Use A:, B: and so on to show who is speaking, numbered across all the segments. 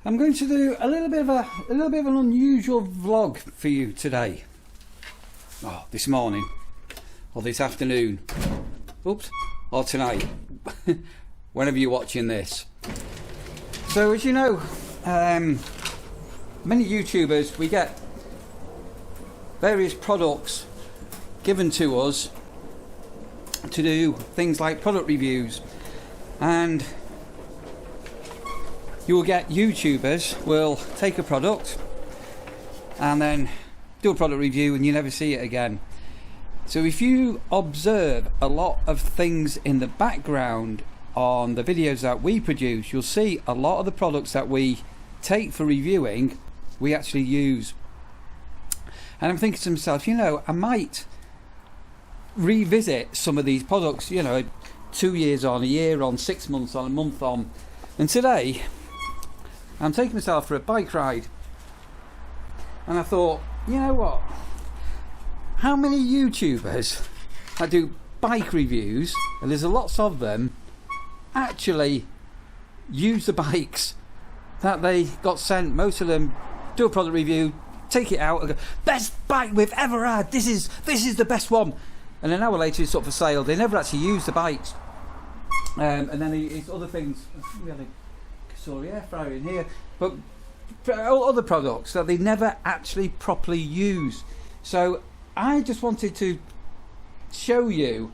A: I'm going to do a little bit of an unusual vlog for you today. Oh, this morning or this afternoon. Oops, or tonight. Whenever you're watching this. So as you know, many YouTubers, we get various products given to us to do things like product reviews, and you will get YouTubers will take a product and then do a product review and you never see it again. So if you observe a lot of things in the background on the videos that we produce, you'll see a lot of the products that we take for reviewing we actually use. And I'm thinking to myself, you know, I might revisit some of these products, you know, 2 years on, a year on, 6 months on, a month on. And today I'm taking myself for a bike ride, and I thought, you know what, how many YouTubers that do bike reviews, and there's a lots of them, actually use the bikes that they got sent? Most of them do a product review, take it out and go, best bike we've ever had, this is the best one, and an hour later it's up for sale. They never actually use the bikes. And then it's other things. We had a Sorry, air fryer in here, but other products that they never actually properly use. So I just wanted to show you,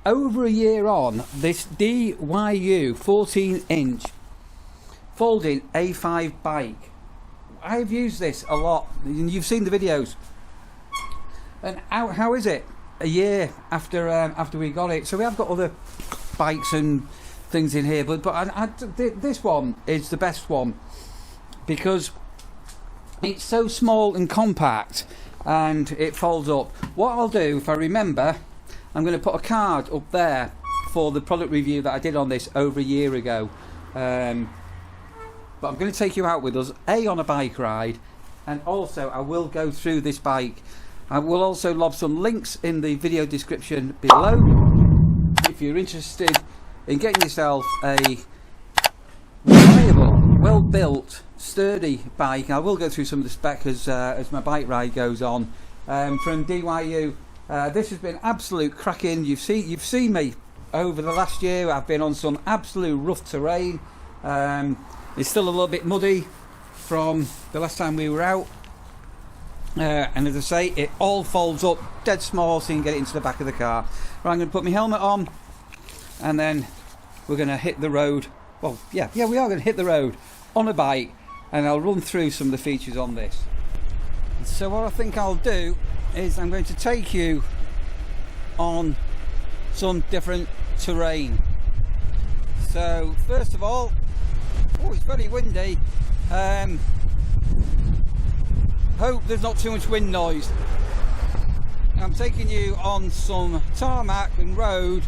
A: over a year on, this DYU 14-inch folding A5 bike. I've used this a lot, and you've seen the videos. And how is it a year after we got it? So we have got other bikes and things in here, but this one is the best one because it's so small and compact and it folds up. What I'll do, if I remember, I'm going to put a card up there for the product review that I did on this over a year ago, but I'm going to take you out with us on a bike ride, and also I will go through this bike. I will also lob some links in the video description below if you're interested in getting yourself a reliable, well-built, sturdy bike. I will go through some of the spec as my bike ride goes on. From DYU, this has been absolute cracking. You've seen me over the last year. I've been on some absolute rough terrain. It's still a little bit muddy from the last time we were out. And as I say, it all folds up dead small so you can get it into the back of the car. Right, I'm going to put my helmet on, and then we're going to hit the road. Well, yeah, we are going to hit the road on a bike, and I'll run through some of the features on this. So what I think I'll do is I'm going to take you on some different terrain. So first of all, oh, it's very windy. Hope there's not too much wind noise. I'm taking you on some tarmac and road,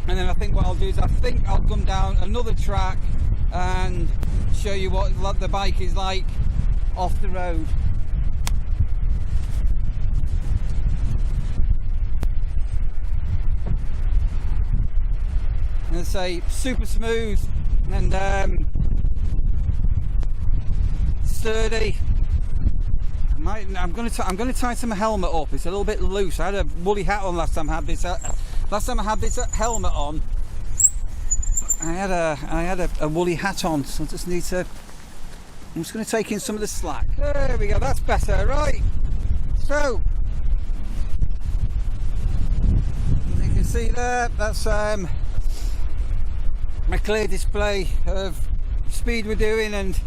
A: and then I think what I'll do is I'll come down another track and show you what the bike is like off the road. And I say super smooth and sturdy. I'm going to tighten my helmet up. It's a little bit loose. I had a woolly hat on last time I had this. Last time I had this helmet on, I had a woolly hat on, so I just need to. I'm just going to take in some of the slack. There we go. That's better, right? So you can see there. That's a clear display of speed we're doing and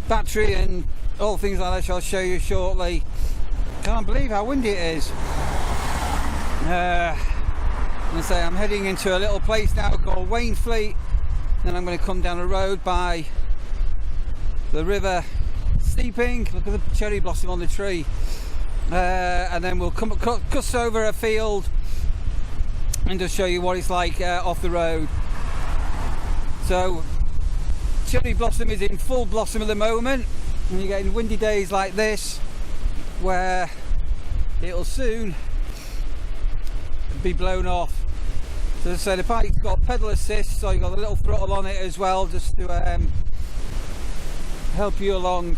A: battery and all things like that. I'll show you shortly. Can't believe how windy it is. I'm say I'm heading into a little place now called Wainfleet. Then I'm going to come down a road by the river steeping. Look at the cherry blossom on the tree. And then we'll cuss over a field and just show you what it's like off the road. So cherry blossom is in full blossom at the moment, and you're getting windy days like this where it'll soon be blown off. So as I say, the bike's got pedal assist, so you've got a little throttle on it as well, just to help you along.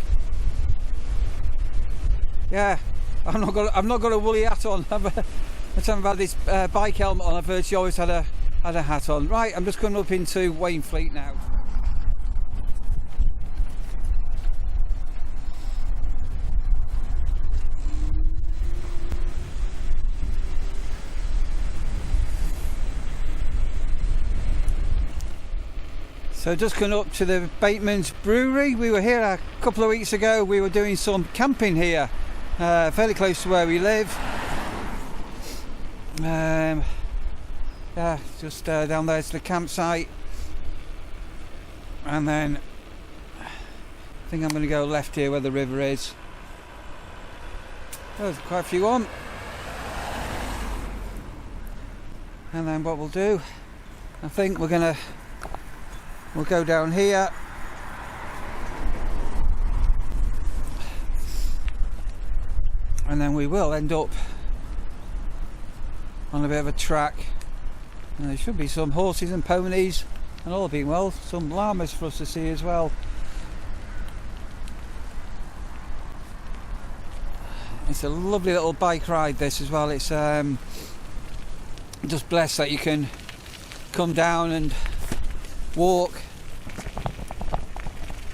A: Yeah, I'm not got a woolly hat on. Every time I've had this bike helmet on, I've virtually always had a hat on. Right, I'm just coming up into Wainfleet now. So just coming up to the Bateman's Brewery. We were here a couple of weeks ago. We were doing some camping here, fairly close to where we live. Yeah, just down there to the campsite, and then I think I'm going to go left here where the river is. Oh, there's quite a few on. And then what we'll do, I think we'll go down here, and then we will end up on a bit of a track, and there should be some horses and ponies, and all being well, some llamas for us to see as well. It's a lovely little bike ride, this as well. It's just blessed that you can come down and walk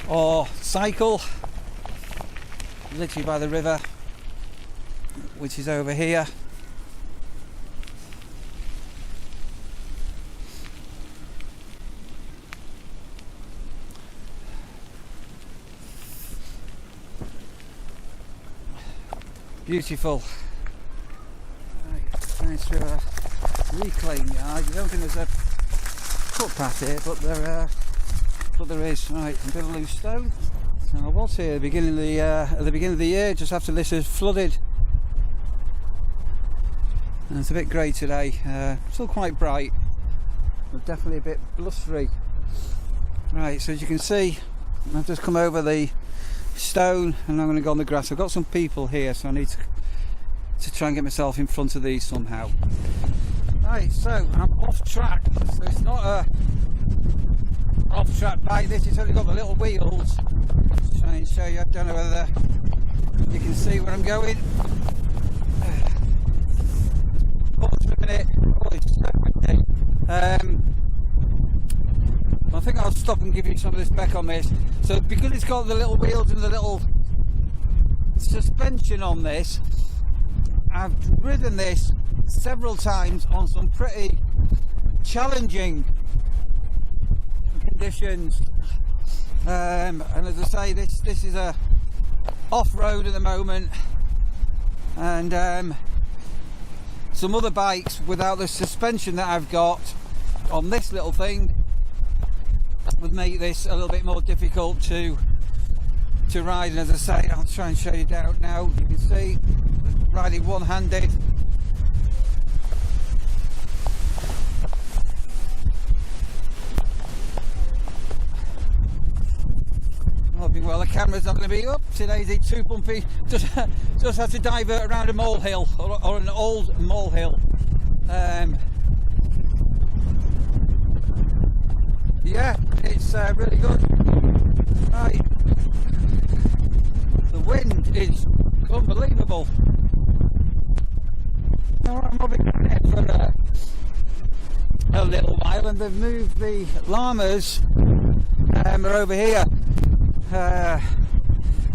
A: or cycle literally by the river, which is over here. Beautiful. Right, going through a reclaim yard. I don't think there's a footpath here, but there is. Right, a bit of loose stone. So I was here at the beginning of the year, just after this has flooded. And it's a bit grey today. Still quite bright, but definitely a bit blustery. Right, so as you can see, I've just come over the stone and I'm going to go on the grass. I've got some people here, so I need to try and get myself in front of these somehow. Right, so I'm off track. So it's not a off track bike, this has only got the little wheels. Just try and show you, I don't know whether you can see where I'm going. Pause for a minute. Oh, it's so windy. I think I'll stop and give you some of the spec on this. So because it's got the little wheels and the little suspension on this, I've ridden this several times on some pretty challenging conditions, and as I say, this is a off-road at the moment, and some other bikes without the suspension that I've got on this little thing would make this a little bit more difficult to ride. And as I say, I'll try and show you down now. You can see riding one-handed. Hoping well the camera's not going to be up. Today's it too bumpy. Just have to divert around a molehill or an old molehill. Yeah, it's really good. Right, the wind is unbelievable. Now I'm probably going here for a little while, and they've moved the llamas. Are over here.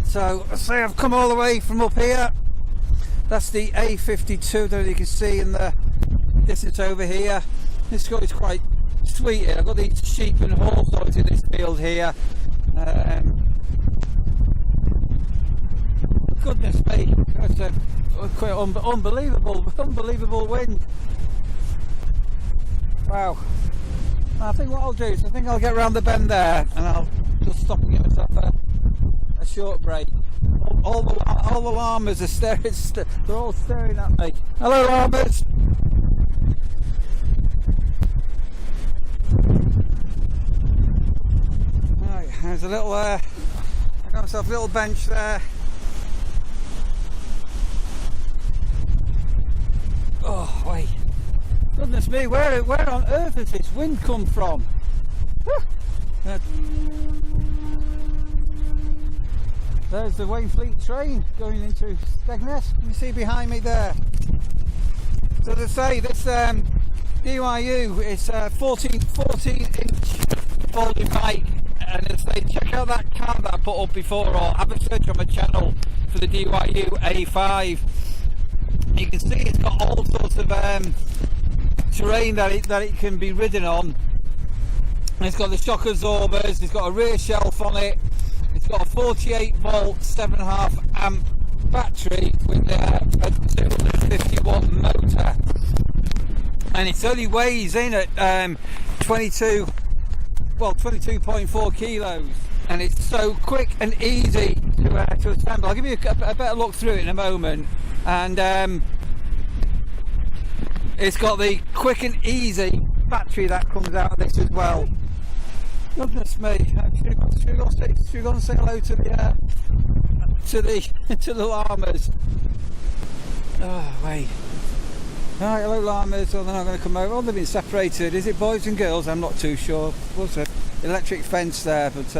A: So say I've come all the way from up here. That's the A52 that you can see in the distance over here. This guy is quite sweet here. I've got these sheep and horses in this field here. Goodness me, that's a quite unbelievable wind. Wow. I think what I'll do is I'll get around the bend there and I'll just stop and give myself a short break. All the llamas are staring, they're all staring at me. Hello llamas! Right, there's a little, I got myself a little bench there. Oh, wait. Goodness me, where on earth has this wind come from? There's the Wainfleet train going into Skegness. Can you see behind me there? So as I say, this DYU is a 14-inch folding bike, and as I say, check out that card that I put up before, or have a search on my channel for the DYU A5. You can see it's got all sorts of terrain that it can be ridden on. And it's got the shock absorbers, it's got a rear shelf on it, it's got a 48 volt 7.5 amp battery with a 250 watt motor, and it only weighs in at 22.4 kilos, and it's so quick and easy to assemble. I'll give you a better look through it in a moment. And it's got the quick and easy battery that comes out of this as well. Goodness me! Should we go and say hello to the llamas? Oh wait! Right, hello llamas. Oh, they're not going to come over. Oh, they've been separated. Is it boys and girls? I'm not too sure. What's an electric fence there? But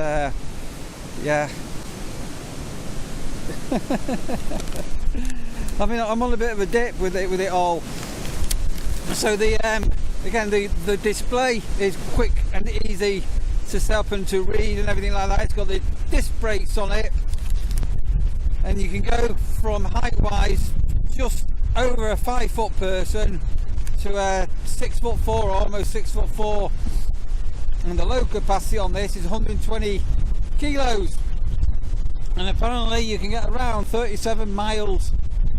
A: yeah. I mean, I'm on a bit of a dip with it all. So again, the display is quick and easy to set up and to read and everything like that. It's got the disc brakes on it, and you can go from height-wise just over a 5-foot person to a 6'4", or almost 6'4", and the load capacity on this is 120 kilos. And apparently you can get around 37 miles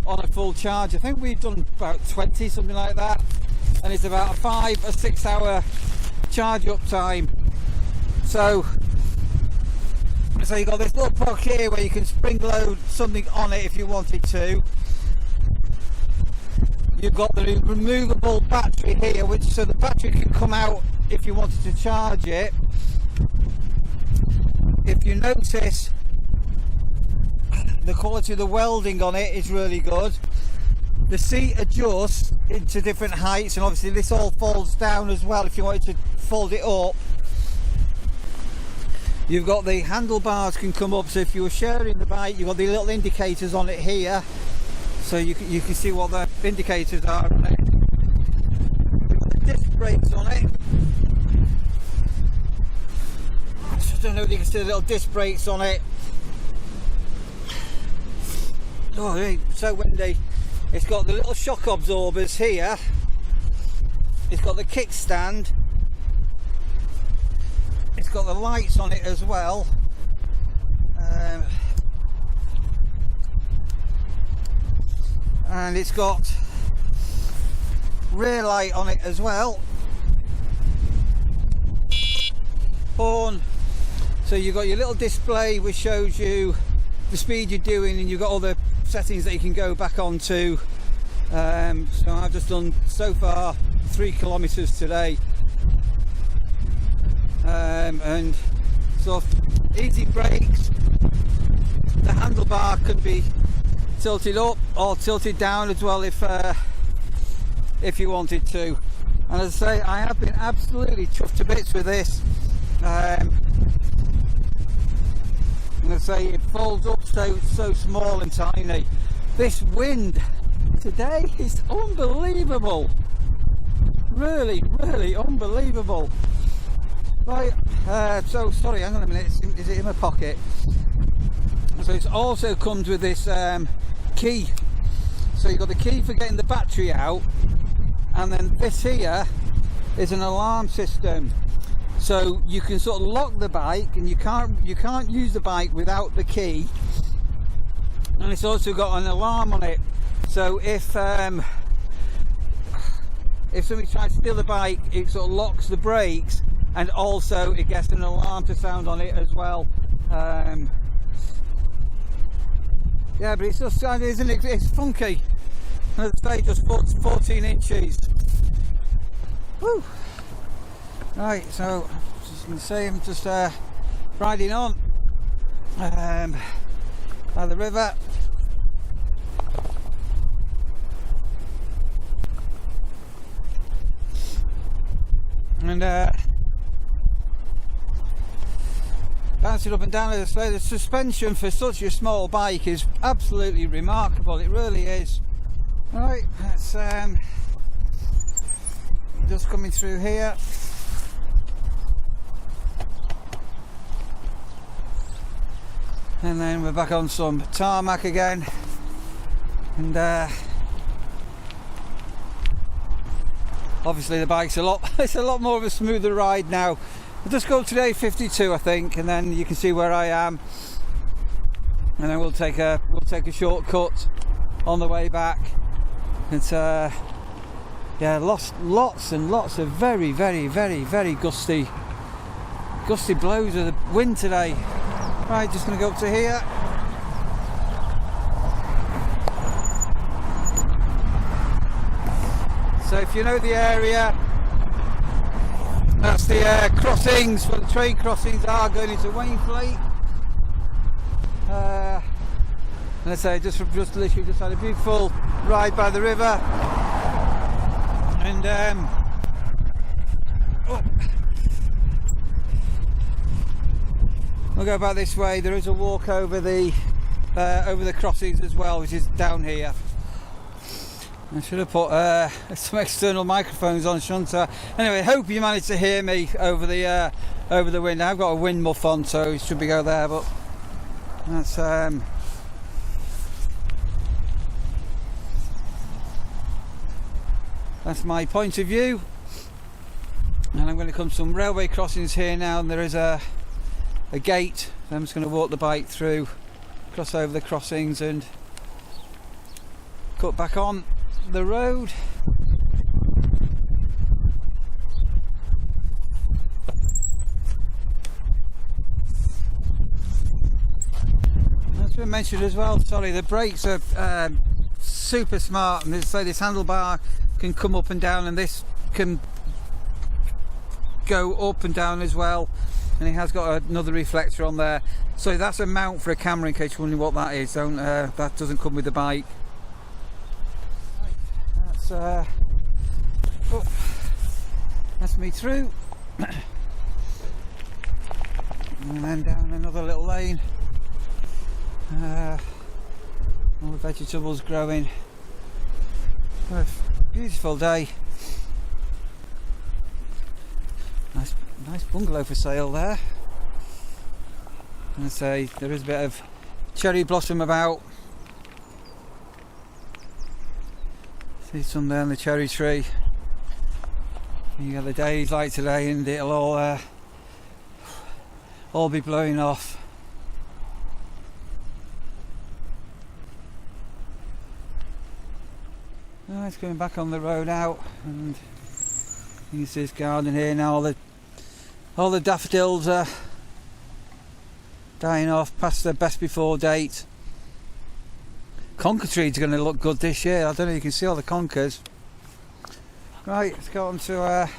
A: on a full charge. I think we've done about 20, something like that, and it's about a 5 or 6 hour charge up time. So you've got this little pocket here where you can spring load something on it if you wanted to. You've got the removable battery here, so the battery can come out if you wanted to charge it. If you notice, the quality of the welding on it is really good. The seat adjusts into different heights, and obviously this all folds down as well if you wanted to fold it up. You've got the handlebars can come up, so if you were sharing the bike, you've got the little indicators on it here, so you can see what the indicators are on it. You've got the disc brakes on it. I don't know if you can see the little disc brakes on it. Oh, it's so windy. It's got the little shock absorbers here. It's got the kickstand. It's got the lights on it as well. And it's got rear light on it as well. Horn. So you've got your little display which shows you the speed you're doing, and you've got all the settings that you can go back onto. So I've just done so far 3 kilometers today, and so easy brakes. The handlebar can be tilted up or tilted down as well if you wanted to. And as I say, I have been absolutely chuffed to bits with this. And I say, it folds up so small and tiny. This wind today is unbelievable, really unbelievable. Right, so sorry, hang on a minute, is it in my pocket? So it also comes with this key. So you've got the key for getting the battery out, and then this here is an alarm system. So you can sort of lock the bike, and you can't use the bike without the key. And it's also got an alarm on it. So if somebody tries to steal the bike, it sort of locks the brakes, and also it gets an alarm to sound on it as well. Yeah, but it's just, isn't it? It's funky. And as I say, just 14 inches. Woo! Right, so as you can see, I'm just riding on by the river. and bouncing up and down. As I say, the suspension for such a small bike is absolutely remarkable. It really is. Right, that's just coming through here. And then we're back on some tarmac again, and obviously the bike's it's a lot more of a smoother ride now. I'll just go today 52 I think, and then you can see where I am, and then we'll take a shortcut on the way back. It's yeah, lots and lots of very gusty blows of the wind today. Right, just going to go up to here. So if you know the area, that's the crossings, where the train crossings are going into Wainfleet. And I say, just literally just had a beautiful ride by the river, and we'll go back this way. There is a walk over the crossings as well, which is down here. I should have put some external microphones on, shouldn't I? Anyway, hope you managed to hear me over the wind. I've got a wind muff on, so it should be go there. But that's my point of view. And I'm going to come to some railway crossings here now, and there is a gate. I'm just going to walk the bike through, cross over the crossings, and cut back on the road. That's been mentioned as well. Sorry, the brakes are super smart, and so this handlebar can come up and down, and this can go up and down as well. And it has got another reflector on there, so that's a mount for a camera, in case you're wondering what that is. That doesn't come with the bike. Right, that's me through, and then down another little lane. All the vegetables growing. What a beautiful day. Nice bungalow for sale there. And I say there is a bit of cherry blossom about. See some there on the cherry tree. You got the days like today, and it'll all be blowing off. Oh, it's going back on the road out, and you can see this garden here now. All the daffodils are dying off, past their best before date. Conker trees are going to look good this year. I don't know if you can see all the conkers. Right, let's go on to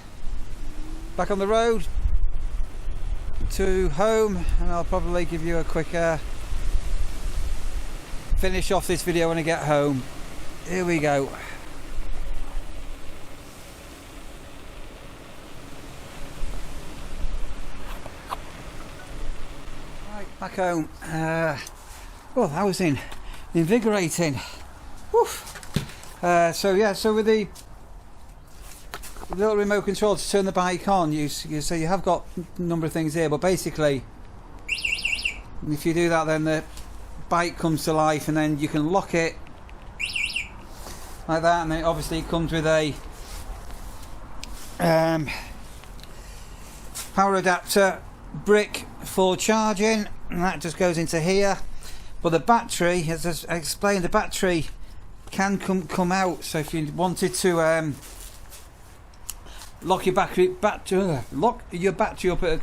A: back on the road to home, and I'll probably give you a quick finish off this video when I get home. Here we go. Back home. Well, that was invigorating. So yeah, so with the little remote control to turn the bike on, so you have got a number of things here, but basically if you do that, then the bike comes to life, and then you can lock it like that, and then obviously it comes with a power adapter brick for charging, and that just goes into here. But the battery, as I explained, the battery can come out. So if you wanted to lock your battery up at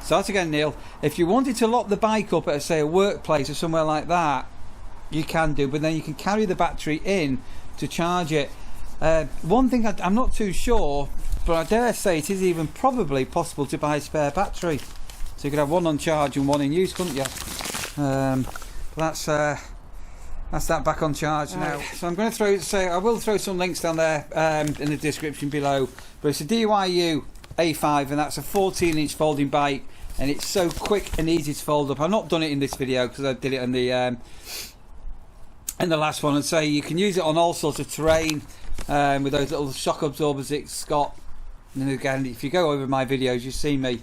A: start again, Neil. If you wanted to lock the bike up at, say, a workplace or somewhere like that, you can do, but then you can carry the battery in to charge it. One thing I'm not too sure, but I dare say it is even probably possible to buy a spare battery, so you could have one on charge and one in use, couldn't you? That's That's that back on charge now. So I'm going to I will throw some links down there in the description below. But it's a DYU A5, and that's a 14-inch folding bike, and it's so quick and easy to fold up. I've not done it in this video because I did it in the last one. And say you can use it on all sorts of terrain with those little shock absorbers it's got. And again, if you go over my videos, you see me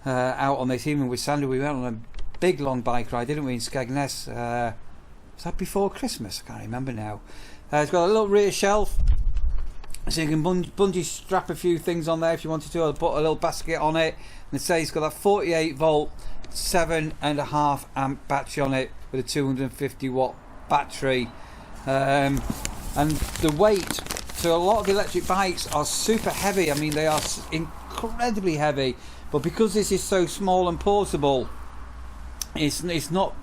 A: out on this. Even with Sandy, we went on a big long bike ride, didn't we, in Skegness? Was that before Christmas? I can't remember now. It's got a little rear shelf, so you can bungee strap a few things on there if you wanted to, or put a little basket on it. And it says it's got that 48 volt 7.5 amp battery on it with a 250 watt battery, and the weight, so a lot of electric bikes are super heavy. I mean, they are incredibly heavy, but because this is so small and portable, it's not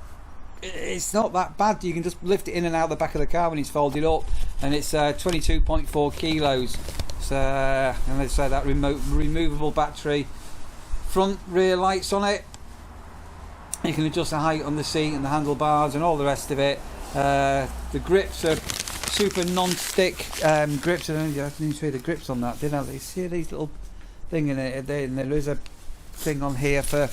A: that bad. You can just lift it in and out the back of the car when it's folded up, and it's 22.4 kilos. So, and they say that removable battery, front rear lights on it. You can adjust the height on the seat and the handlebars and all the rest of it. The grips are super non-stick grips. I don't need to show you the grips on that, did I? You see these little thing in it? There is a thing on here for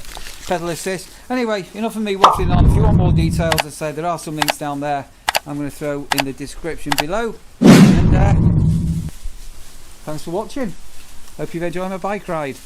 A: pedal assist. Anyway, enough of me waffling on. If you want more details, as I say, there are some links down there I'm going to throw in the description below. And thanks for watching. Hope you've enjoyed my bike ride.